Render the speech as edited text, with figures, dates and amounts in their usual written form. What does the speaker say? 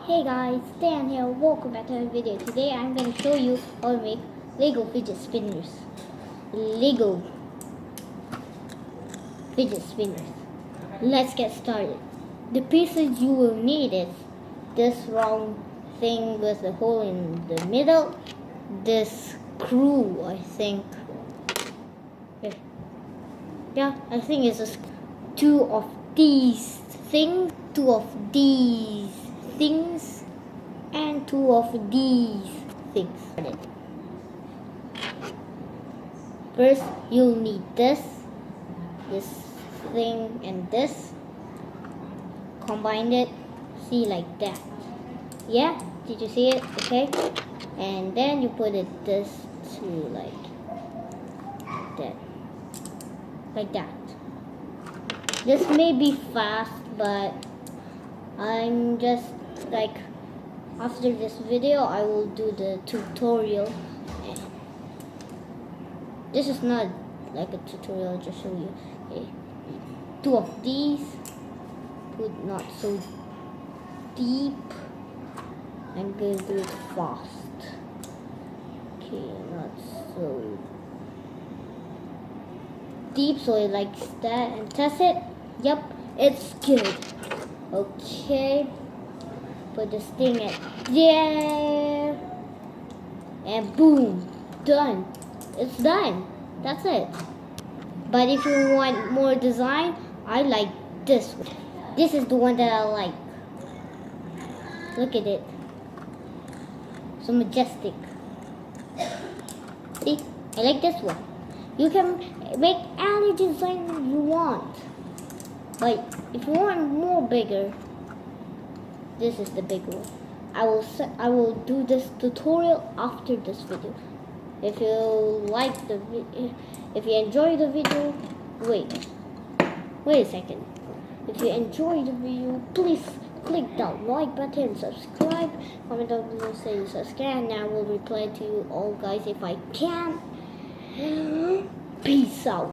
Hey guys, Stan here. Welcome back to my video. Today I'm going to show you how to make Lego fidget spinners. Lego fidget spinners. Let's get started. The pieces you will need is this round thing with the hole in the middle. This screw, I think. Yeah, I think it's just two of these things, and two of these things. First, you'll need this thing, and this. Combine it, see, like that. Yeah, did you see it? Okay, and then you put this to like that. This may be fast, but I'm just like, after this video I will do the tutorial. This is not like a tutorial, I'll just show you. Okay. Two of these, put not so deep. I'm gonna do it fast. Okay, not so deep, so it likes that, and test it. Yep, it's good. Okay, put this thing at there, and boom, done. It's done. That's it. But if you want more design, I like this one. This is the one that I like. Look at it. So majestic. See, I like this one. You can make any design you want. But if you want more bigger, this is the big one. I will do this tutorial after this video. If you like if you enjoy the video, wait a second. If you enjoy the video, please click that like button, subscribe, comment down below saying subscribe, and I will reply to you all guys if I can. Peace out.